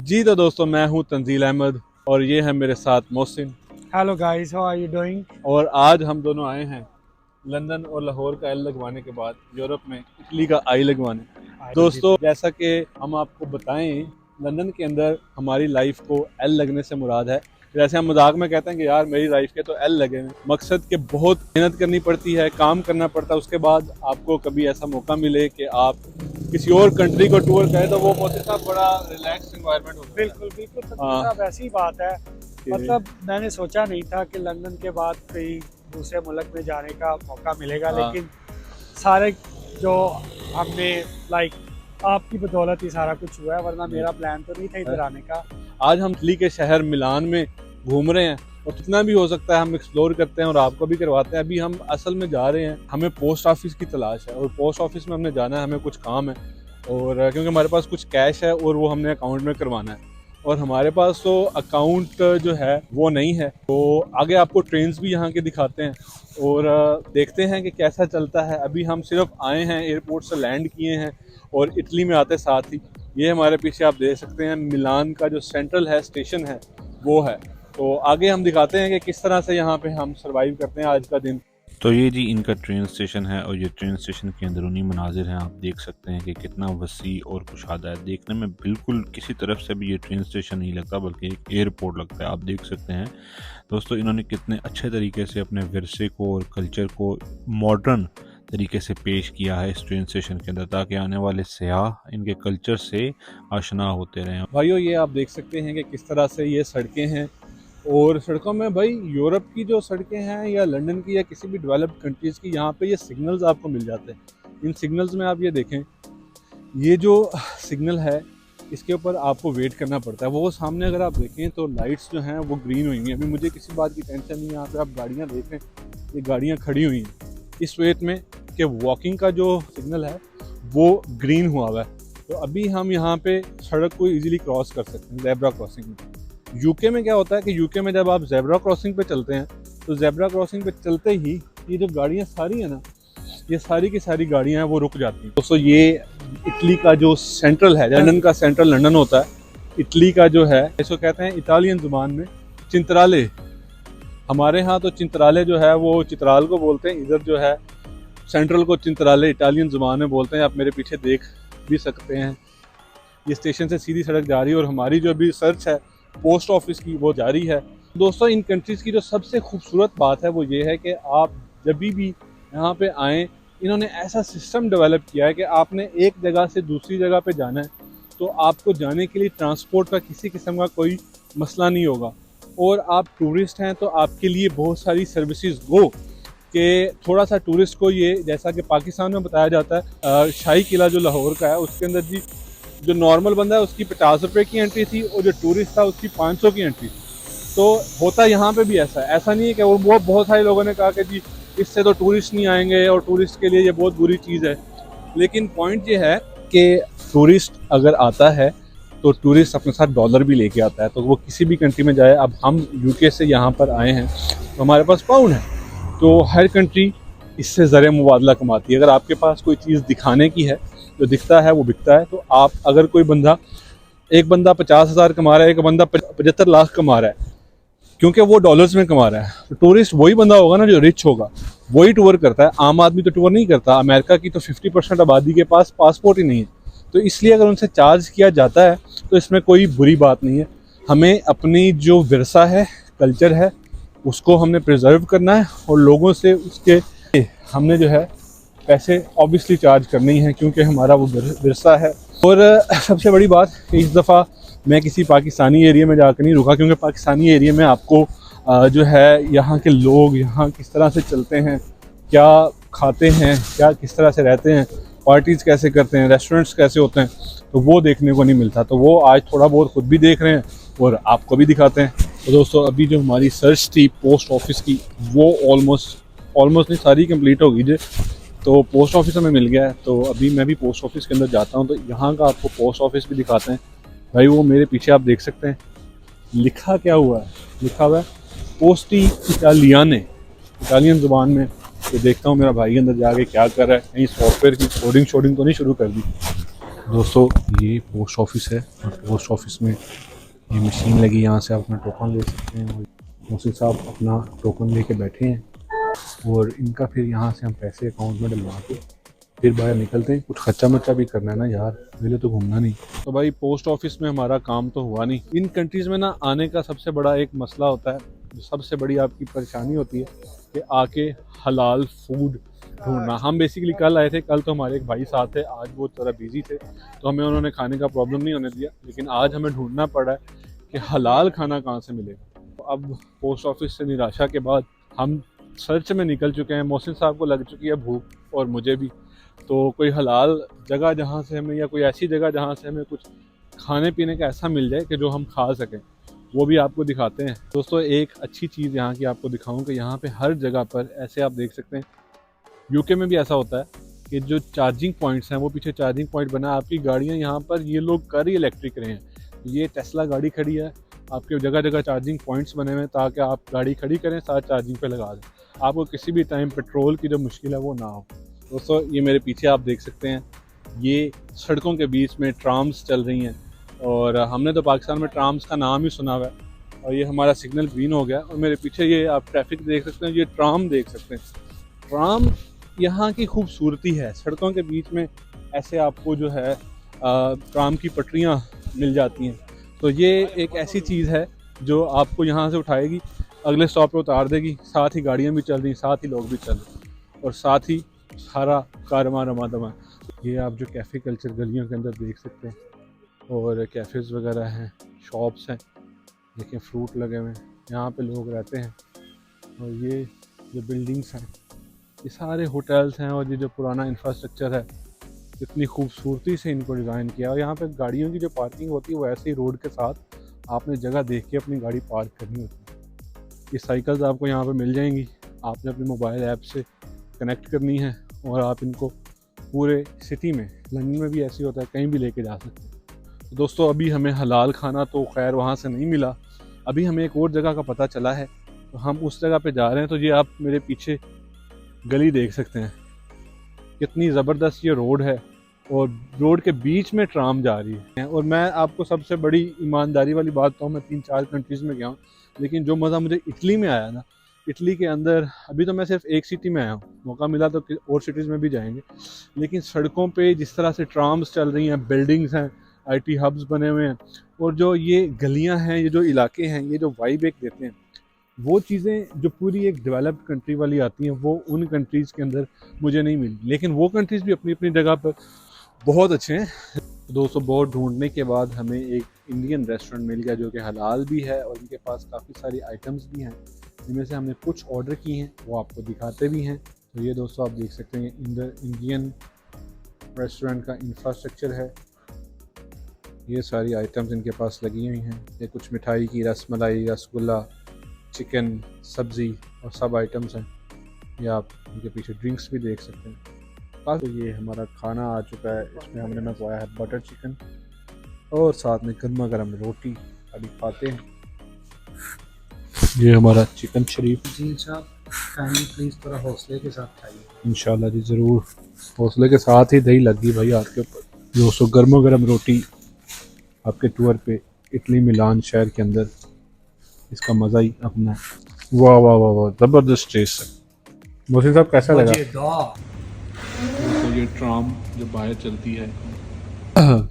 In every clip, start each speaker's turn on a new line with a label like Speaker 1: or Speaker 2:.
Speaker 1: जी तो दोस्तों, मैं हूं तंजील अहमद और ये है मेरे साथ Mohsin.
Speaker 2: Hello guys, how are you doing?
Speaker 1: और आज हम दोनों आए हैं लंदन और लाहौर का एल लगवाने के बाद यूरोप में इटली का आई लगवाने। दोस्तों, जैसा कि हम आपको बताएं, लंदन के अंदर हमारी लाइफ को एल लगने से मुराद है। जैसे हम मजाक में कहते हैं कि यार मेरी लाइफ के तो एल लगे हैं। मकसद के बहुत मेहनत करनी पड़ती है, काम करना पड़ता है। उसके बाद आपको कभी ऐसा मौका मिले कि आप किसी और कंट्री को टूर करें तो वो मोहसिन साहब बड़ा रिलैक्स एनवायरनमेंट होता है।
Speaker 2: बिल्कुल बिल्कुल
Speaker 1: हाँ,
Speaker 2: साहब, ऐसी ही बात है। मतलब मैंने सोचा नहीं था कि लंदन के बाद कहीं दूसरे मुल्क में जाने का मौका मिलेगा,
Speaker 1: हाँ।
Speaker 2: लेकिन सारे जो हमने लाइक आपकी बदौलत ही सारा कुछ हुआ है, वरना मेरा प्लान तो नहीं था इधर आने का।
Speaker 1: आज हम इटली के शहर मिलान में घूम रहे हैं और जितना भी हो सकता है हम एक्सप्लोर करते हैं और आपको भी करवाते हैं। अभी हम असल में जा रहे हैं, हमें पोस्ट ऑफिस की तलाश है और पोस्ट ऑफिस में हमने जाना है, हमें कुछ काम है। और क्योंकि हमारे पास कुछ कैश है और वो हमने अकाउंट में करवाना है और हमारे पास तो अकाउंट जो है वो नहीं है। तो आगे आपको ट्रेन्स भी यहाँ के दिखाते हैं और देखते हैं कि कैसा चलता है। अभी हम सिर्फ आए हैं, एयरपोर्ट से लैंड किए हैं और इटली में आते साथ ही ये हमारे पीछे आप देख सकते हैं मिलान का जो सेंट्रल है स्टेशन है वो है। तो आगे हम दिखाते हैं कि किस तरह से यहाँ पे हम सरवाइव करते हैं आज का दिन।
Speaker 3: तो ये जी इनका ट्रेन स्टेशन है और ये ट्रेन स्टेशन के अंदरूनी मनाजिर हैं। आप देख सकते हैं कि कितना वसी और कुशादा है। देखने में बिल्कुल किसी तरफ से भी ये ट्रेन स्टेशन नहीं लगता बल्कि एक एयरपोर्ट लगता है। आप देख सकते हैं दोस्तों, इन्होंने कितने अच्छे तरीके से अपने विरसे को और कल्चर को मॉडर्न तरीके से पेश किया है इस ट्रेन स्टेशन के अंदर, ताकि आने वाले सयाह इनके कल्चर से आशना होते रहें।
Speaker 1: भाइयों, ये आप देख सकते हैं कि किस तरह से ये सड़कें हैं और सड़कों में भाई यूरोप की जो सड़कें हैं या लंदन की या किसी भी डेवलप्ड कंट्रीज़ की, यहाँ पे ये सिग्नल्स आपको मिल जाते हैं। इन सिग्नल्स में आप ये देखें, ये जो सिग्नल है इसके ऊपर आपको वेट करना पड़ता है। वो सामने अगर आप देखें तो लाइट्स जो हैं वो ग्रीन हुई हैं। अभी मुझे किसी बात की टेंशन नहीं है। यहाँ पे आप गाड़ियाँ देखें, ये गाड़ियाँ खड़ी हुई हैं इस वेट में कि वॉकिंग का जो सिग्नल है वो ग्रीन हुआ हुआ है। तो अभी हम यहाँ पे सड़क को इजीली क्रॉस कर सकते हैं ज़ेब्रा क्रॉसिंग में। यूके में क्या होता है कि यूके में जब आप ज़ेब्रा क्रॉसिंग पे चलते हैं तो ज़ेब्रा क्रॉसिंग पे चलते ही ये जो गाड़ियाँ सारी हैं ना, ये सारी की सारी गाड़ियाँ हैं वो रुक जाती हैं। दोस्तों, ये इटली का जो सेंट्रल है, लंदन का सेंट्रल लंदन होता है, इटली का जो है इसको कहते हैं इटालियन ज़ुबान में चिंतराले। हमारे यहाँ तो चिंतराले जो है वो चित्राल को बोलते हैं, इधर जो है सेंट्रल को चिंतराले इटालियन ज़ुबान में बोलते हैं। आप मेरे पीछे देख भी सकते हैं, ये स्टेशन से सीधी सड़क जा रही है और हमारी जो अभी सर्च है पोस्ट ऑफिस की वो जारी है। दोस्तों, इन कंट्रीज़ की जो सबसे खूबसूरत बात है वो ये है कि आप जब भी यहाँ पे आएँ, इन्होंने ऐसा सिस्टम डेवलप किया है कि आपने एक जगह से दूसरी जगह पे जाना है तो आपको जाने के लिए ट्रांसपोर्ट का किसी किस्म का कोई मसला नहीं होगा। और आप टूरिस्ट हैं तो आपके लिए बहुत सारी सर्विसेज गो कि थोड़ा सा टूरिस्ट को ये, जैसा कि पाकिस्तान में बताया जाता है, शाही किला जो लाहौर का है उसके अंदर जी जो नॉर्मल बंदा है उसकी 50 रुपये की एंट्री थी और जो टूरिस्ट था उसकी 500 की एंट्री थी। तो होता यहाँ पे भी ऐसा नहीं है कि वो बहुत सारे लोगों ने कहा कि जी इससे तो टूरिस्ट नहीं आएंगे और टूरिस्ट के लिए ये बहुत बुरी चीज़ है। लेकिन पॉइंट ये है कि टूरिस्ट अगर आता है तो टूरिस्ट अपने साथ डॉलर भी लेके आता है, तो वो किसी भी कंट्री में जाए। अब हम यूके से यहाँ पर आए हैं तो हमारे पास पाउंड है, तो हर कंट्री इससे ज़र मुबादला कमाती है। अगर आपके पास कोई चीज़ दिखाने की है, जो दिखता है वो बिकता है। तो आप अगर कोई बंदा, एक बंदा 50,000 कमा रहा है, एक बंदा 75 लाख कमा रहा है, क्योंकि वो डॉलर्स में कमा रहा है, तो टूरिस्ट वही बंदा होगा ना जो रिच होगा, वही टूर करता है। आम आदमी तो टूर नहीं करता। अमेरिका की तो 50% आबादी के पास पासपोर्ट ही नहीं है, तो इसलिए अगर उनसे चार्ज किया जाता है तो इसमें कोई बुरी बात नहीं है। हमें अपनी जो विरसा है, कल्चर है, उसको हमने प्रिजर्व करना है और लोगों से उसके हमने जो है पैसे ऑब्वियसली चार्ज करने ही हैं, क्योंकि हमारा वो विरसा है। और सबसे बड़ी बात, इस दफ़ा मैं किसी पाकिस्तानी एरिया में जाकर नहीं रुका, क्योंकि पाकिस्तानी एरिया में आपको जो है यहाँ के लोग यहाँ किस तरह से चलते हैं, क्या खाते हैं, क्या किस तरह से रहते हैं, पार्टीज़ कैसे करते हैं, रेस्टोरेंट्स कैसे होते हैं, तो वो देखने को नहीं मिलता। तो वो आज थोड़ा बहुत खुद भी देख रहे हैं और आपको भी दिखाते हैं। तो दोस्तों, अभी जो हमारी सर्च थी पोस्ट ऑफिस की वो ऑलमोस्ट नहीं सारी कंप्लीट हो गई जी। तो पोस्ट ऑफिस हमें मिल गया है, तो अभी मैं भी पोस्ट ऑफिस के अंदर जाता हूँ। तो यहाँ का आपको पोस्ट ऑफिस भी दिखाते हैं। भाई वो मेरे पीछे आप देख सकते हैं, लिखा क्या हुआ है, लिखा हुआ है पोस्टी इटालियाने, इटालियन ज़ुबान में। तो देखता हूँ मेरा भाई अंदर जाके क्या कर रहा है, कहीं सॉफ्टवेयर की कोडिंग तो नहीं शुरू कर दी। दोस्तों ये पोस्ट ऑफिस है और पोस्ट ऑफिस में ये मशीन लगी, यहाँ से आप अपना टोकन ले सकते हैं और मोहसिन साहब अपना टोकन लेके बैठे हैं और इनका फिर यहाँ से हम पैसे अकाउंट में डलवा के फिर बाहर निकलते हैं। कुछ खर्चा मर्चा भी करना है ना यार, पहले तो घूमना नहीं। तो भाई पोस्ट ऑफिस में हमारा काम तो हुआ नहीं। इन कंट्रीज़ में ना आने का सबसे बड़ा एक मसला होता है, जो सबसे बड़ी आपकी परेशानी होती है कि आके हलाल फूड ढूंढना। हम बेसिकली कल आए थे, कल तो हमारे एक भाई साथ थे, आज वो थोड़ा बिजी थे तो हमें उन्होंने खाने का प्रॉब्लम नहीं होने दिया, लेकिन आज हमें ढूंढना पड़ा है कि हलाल खाना कहाँ से मिलेगा। तो अब पोस्ट ऑफिस से निराशा के बाद हम सर्च में निकल चुके हैं। मोहसिन साहब को लग चुकी है भूख और मुझे भी, तो कोई हलाल जगह जहाँ से हमें, या कोई ऐसी जगह जहाँ से हमें कुछ खाने पीने का ऐसा मिल जाए कि जो हम खा सकें, वो भी आपको दिखाते हैं। दोस्तों एक अच्छी चीज़ यहाँ की आपको दिखाऊं कि यहाँ पे हर जगह पर ऐसे आप देख सकते हैं, यूके में भी ऐसा होता है कि जो चार्जिंग पॉइंट्स हैं वो पीछे चार्जिंग पॉइंट बना है। आपकी गाड़ियाँ यहाँ पर ये लोग कर ही इलेक्ट्रिक रहे हैं। ये टेस्ला गाड़ी खड़ी है, आपके जगह जगह चार्जिंग पॉइंट्स बने हुए हैं ताकि आप गाड़ी खड़ी करें साथ चार्जिंग पे लगा दें, आपको किसी भी टाइम पेट्रोल की जो मुश्किल है वो ना हो। दोस्तों ये मेरे पीछे आप देख सकते हैं, ये सड़कों के बीच में ट्राम्स चल रही हैं और हमने तो पाकिस्तान में ट्राम्स का नाम ही सुना हुआ है। और ये हमारा सिग्नल ग्रीन हो गया और मेरे पीछे ये आप ट्रैफिक देख सकते हैं, ये ट्राम देख सकते हैं। ट्राम यहाँ की खूबसूरती है, सड़कों के बीच में ऐसे आपको जो है ट्राम की पटरियाँ मिल जाती हैं। तो ये एक ऐसी चीज़ है जो आपको यहाँ से उठाएगी, अगले स्टॉप पे उतार देगी, साथ ही गाड़ियाँ भी चल रही, साथ ही लोग भी चल रहे और साथ ही सारा कारवां रमा दमा। ये आप जो कैफ़े कल्चर गलियों के अंदर देख सकते हैं और कैफ़ेज़ वगैरह हैं, शॉप्स हैं, देखें फ्रूट लगे हुए हैं, यहाँ पे लोग रहते हैं। और ये जो बिल्डिंग्स हैं ये सारे होटल्स हैं और ये जो पुराना इंफ्रास्ट्रक्चर है, इतनी खूबसूरती से इनको डिज़ाइन किया। और यहाँ पे गाड़ियों की जो पार्किंग होती है वो ऐसे ही रोड के साथ आपने जगह देख के अपनी गाड़ी पार्क करनी होती है। ये साइकिल्स आपको यहाँ पे मिल जाएंगी, आपने अपने मोबाइल ऐप से कनेक्ट करनी है और आप इनको पूरे सिटी में, लंदन में भी ऐसे होता है, कहीं भी लेके जा सकते हैं। तो दोस्तों अभी हमें हलाल खाना तो खैर वहाँ से नहीं मिला, अभी हमें एक और जगह का पता चला है तो हम उस जगह पे जा रहे हैं। तो ये आप मेरे पीछे गली देख सकते हैं, कितनी ज़बरदस्त ये रोड है और रोड के बीच में ट्राम जा रही है। और मैं आपको सबसे बड़ी ईमानदारी वाली बात कहूँ, मैं 3-4 कंट्रीज़ में गया हूँ, लेकिन जो मज़ा मुझे इटली में आया ना, इटली के अंदर अभी तो मैं सिर्फ एक सिटी में आया हूँ, मौका मिला तो और सिटीज़ में भी जाएंगे, लेकिन सड़कों पे जिस तरह से ट्राम्स चल रही हैं, बिल्डिंग्स हैं, आईटी हब्स बने हुए हैं और जो ये गलियाँ हैं, ये जो इलाके हैं, ये जो वाइब एक देते हैं, वो चीज़ें जो पूरी एक डेवलप्ड कंट्री वाली आती हैं वो उन कंट्रीज़ के अंदर मुझे नहीं मिली। लेकिन वो कंट्रीज़ भी अपनी अपनी जगह पर बहुत अच्छे हैं। दोस्तों बहुत ढूंढने के बाद हमें एक इंडियन रेस्टोरेंट मिल गया जो कि हलाल भी है और इनके पास काफ़ी सारी आइटम्स भी हैं, जिनमें से हमने कुछ ऑर्डर की हैं, वो आपको दिखाते भी हैं। तो ये दोस्तों आप देख सकते हैं इंडियन रेस्टोरेंट का इंफ्रास्ट्रक्चर है, ये सारी आइटम्स इनके पास लगी हुई हैं। ये कुछ मिठाई की, रसमलाई, रसगुल्ला, चिकन, सब्ज़ी और सब आइटम्स हैं। ये आप इनके पीछे ड्रिंक्स भी देख सकते हैं। तो ये हमारा खाना आ चुका है, इसमें हमने मंगवाया है बटर चिकन और साथ में गर्मा गर्म रोटी। अभी खाते हैं। ये हमारा चिकन शरीफ।
Speaker 2: जी साहब काइंडली प्लीज़ थोड़ा हौसले के साथ खाइए।
Speaker 1: इंशाल्लाह जी ज़रूर, हौसले के साथ ही दही लगी भाई हाथ के ऊपर। दोस्तों गर्मा गर्म रोटी आपके टूर पे इटली मिलान शहर के अंदर, इसका मज़ा ही अपना। वाह वाह वाह वाह, ज़बरदस्त टेस्ट है। मोहसिन साहब कैसा लगा? तो ये ट्राम जो बाहर चलती है,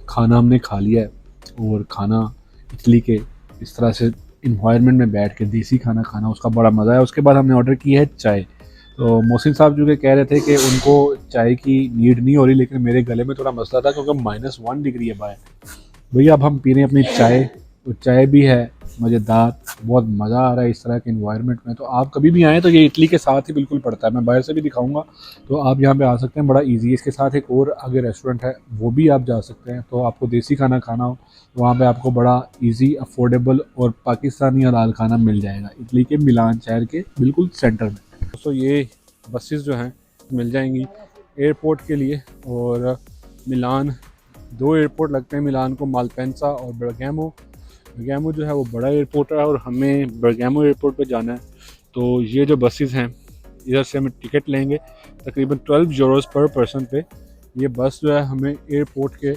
Speaker 1: खाना हमने खा लिया है और खाना इटली के इस तरह से इन्वायरमेंट में बैठ के देसी खाना खाना, उसका बड़ा मज़ा है। उसके बाद हमने ऑर्डर की है चाय। तो मोहसिन साहब जो कि कह रहे थे कि उनको चाय की नीड नहीं हो रही, लेकिन मेरे गले में थोड़ा मसला था क्योंकि -1 डिग्री है बाहर। भैया अब हम पी रहे हैं अपनी चाय, तो चाय भी है मज़ेदार, बहुत मज़ा आ रहा है इस तरह के इन्वायरमेंट में। तो आप कभी भी आएँ तो ये इटली के साथ ही बिल्कुल पड़ता है, मैं बाहर से भी दिखाऊंगा, तो आप यहाँ पे आ सकते हैं, बड़ा इजी है। इसके साथ एक और आगे रेस्टोरेंट है, वो भी आप जा सकते हैं। तो आपको देसी खाना खाना हो तो वहाँ पे आपको बड़ा इजी, अफोर्डेबल और पाकिस्तानी हलाल खाना मिल जाएगा इटली के मिलान शहर के बिल्कुल सेंटर में। दोस्तों ये बसेस जो हैं मिल जाएंगी एयरपोर्ट के लिए, और मिलान 2 एयरपोर्ट लगते हैं मिलान को, मालपेंसा और बर्गामो। बर्गामो जो है वो बड़ा एयरपोर्ट है और हमें बर्गामो एयरपोर्ट पे जाना है। तो ये जो बसेस हैं, इधर से हमें टिकट लेंगे तकरीबन 12 यूरोज़ पर पर्सन पे। ये बस जो है हमें एयरपोर्ट के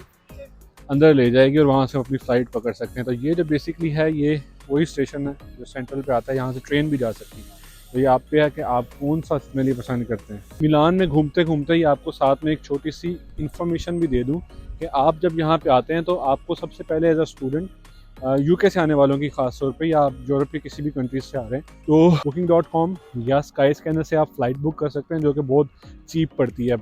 Speaker 1: अंदर ले जाएगी और वहाँ से अपनी फ़्लाइट पकड़ सकते हैं। तो ये जो बेसिकली है ये वही स्टेशन है जो सेंट्रल पे आता है, यहाँ से ट्रेन भी जा सकती है। तो ये आप पे है कि आप कौन सा सिग्नल ये पसंद करते हैं। मिलान में घूमते घूमते ही आपको साथ में एक छोटी सी इन्फॉर्मेशन भी दे दूँ कि आप जब यहाँ पे आते हैं तो आपको सबसे पहले एज अ स्टूडेंट यूके से आने वालों की खास तौर पे, या आप यूरोप के किसी भी कंट्रीज से आ रहे हैं, तो booking.com या स्काई स्कैनर से आप फ़्लाइट बुक कर सकते हैं, जो कि बहुत चीप पड़ती है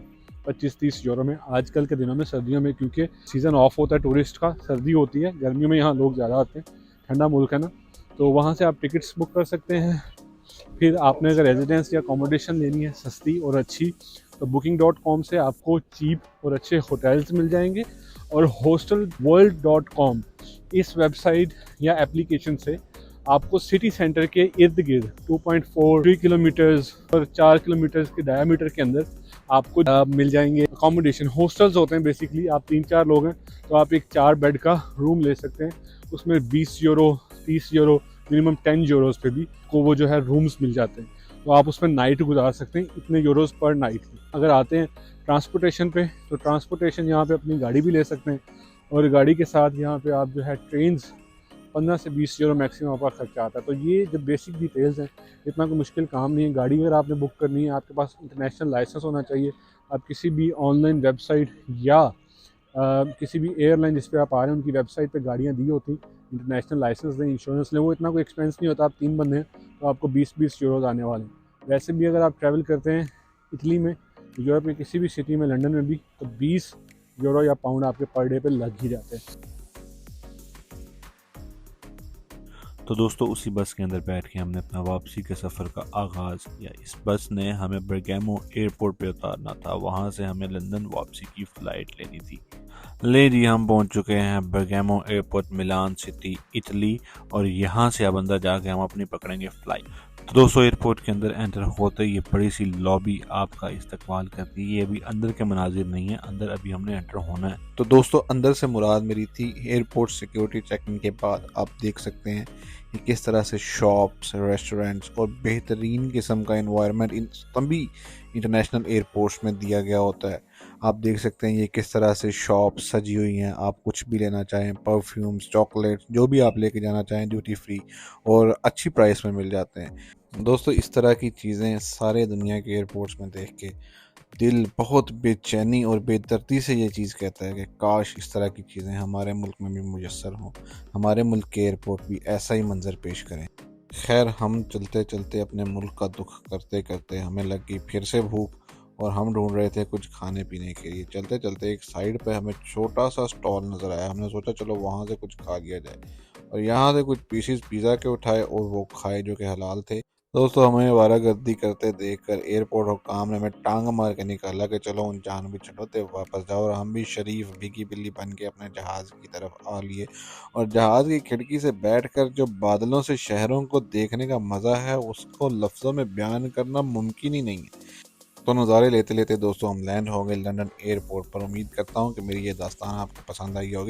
Speaker 1: 25-30 यूरो में आजकल के दिनों में, सर्दियों में, क्योंकि सीज़न ऑफ होता है टूरिस्ट का, सर्दी होती है, गर्मियों में यहाँ लोग ज़्यादा आते हैं, ठंडा मुल्क है ना, तो वहाँ से आप टिकट्स बुक कर सकते हैं। फिर आपने अगर रेजिडेंस या अकोमोडेशन लेनी है सस्ती और अच्छी, तो booking.com से आपको चीप और अच्छे होटल्स मिल जाएंगे। और hostelworld.com इस वेबसाइट या एप्लीकेशन से आपको सिटी सेंटर के इर्द गिर्द 2.43 किलोमीटर्स और 4 किलोमीटर्स के डायमीटर के अंदर आपको मिल जाएंगे अकोमोडेशन। हॉस्टल्स होते हैं बेसिकली, आप 3-4 लोग हैं तो आप एक 4 बेड का रूम ले सकते हैं, उसमें 20 यूरो 30 यूरो मिनिमम 10 यूरोस पे भी को वो जो है रूम्स मिल जाते हैं, तो आप उसमें नाइट गुजार सकते हैं इतने यूरोस पर नाइट। अगर आते हैं ट्रांसपोर्टेशन पे, तो ट्रांसपोर्टेशन यहाँ पे अपनी गाड़ी भी ले सकते हैं, और गाड़ी के साथ यहाँ पे आप जो है ट्रेन्स 15 से 20 यूरो मैक्सिमम आपका खर्चा आता है। तो ये जो बेसिक डिटेल्स हैं, इतना कोई मुश्किल काम नहीं है। गाड़ी अगर आपने बुक करनी है, आपके पास इंटरनेशनल लाइसेंस होना चाहिए। आप किसी भी ऑनलाइन वेबसाइट या किसी भी एयरलाइन जिस पे आप आ रहे हैं उनकी वेबसाइट पे गाड़ियाँ दी होती, इंटरनेशनल लाइसेंस दें, इंश्योरेंस लें, वो इतना कोई एक्सपेंस नहीं होता। आप 3 बंदे हैं तो आपको 20-20 यूरोज़ आने वाले हैं। वैसे भी अगर आप ट्रैवल करते हैं इटली में, यूरोप में किसी भी सिटी में, लंदन में भी, तो 20 यूरो या पाउंड आपके पर डे पे लग ही जाते हैं।
Speaker 3: तो दोस्तों उसी बस के अंदर बैठ के हमने अपना वापसी के सफ़र का आगाज़ किया। इस बस ने हमें बर्गामो एयरपोर्ट पे उतारना था, वहाँ से हमें लंदन वापसी की फ़्लाइट लेनी थी। ले जी हम पहुँच चुके हैं बर्गामो एयरपोर्ट, मिलान सिटी, इटली, और यहाँ से अब अंदर जाके हम अपनी पकड़ेंगे फ़्लाइट। तो दोस्तों एयरपोर्ट के अंदर एंटर होते ही ये बड़ी सी लॉबी आपका इस्तकबाल करती है। ये अभी अंदर के मनाजिर नहीं है, अंदर अभी हमने एंटर होना है। तो दोस्तों अंदर से मुराद मेरी थी एयरपोर्ट सिक्योरिटी चेकिंग के बाद। आप देख सकते हैं कि किस तरह से शॉप्स, रेस्टोरेंट्स और बेहतरीन किस्म का एनवायरनमेंट इन सभी इंटरनेशनल एयरपोर्ट्स में दिया गया होता है। आप देख सकते हैं ये किस तरह से शॉप्स सजी हुई हैं। आप कुछ भी लेना चाहें, परफ्यूम्स, चॉकलेट्स, जो भी आप लेके जाना चाहें ड्यूटी फ्री और अच्छी प्राइस में मिल जाते हैं। दोस्तों इस तरह की चीज़ें सारे दुनिया के एयरपोर्ट्स में देख के दिल बहुत बेचैनी और बेदर्दी से ये चीज़ कहता है कि काश इस तरह की चीज़ें हमारे मुल्क में भी मुयस्सर हों, हमारे मुल्क के एयरपोर्ट भी ऐसा ही मंजर पेश करें। खैर हम चलते चलते अपने मुल्क का दुख करते करते हमें लग गई फिर से भूख, और हम ढूंढ रहे थे कुछ खाने पीने के लिए। चलते चलते एक साइड पे हमें छोटा सा स्टॉल नज़र आया। हमने सोचा चलो वहाँ से कुछ खा लिया जाए, और यहाँ से कुछ पीसीस पिज़्ज़ा के उठाए और वो खाए जो कि हलाल थे। दोस्तों हमें वारागर्दी करते देखकर एयरपोर्ट और काम ने हमें टांग मार के निकाला कि चलो उन जान भी छुड़ोते वापस जाओ, और हम भी शरीफ भीगी बिल्ली बन के अपने जहाज़ की तरफ आ लिए। और जहाज़ की खिड़की से बैठकर जो बादलों से शहरों को देखने का मज़ा है उसको लफ्ज़ों में बयान करना मुमकिन ही नहीं है। तो नज़ारे लेते लेते दोस्तों हम लैंड हो गए लंदन एयरपोर्ट पर। उम्मीद करता हूँ कि मेरी ये दास्तान आपको पसंद आई होगी।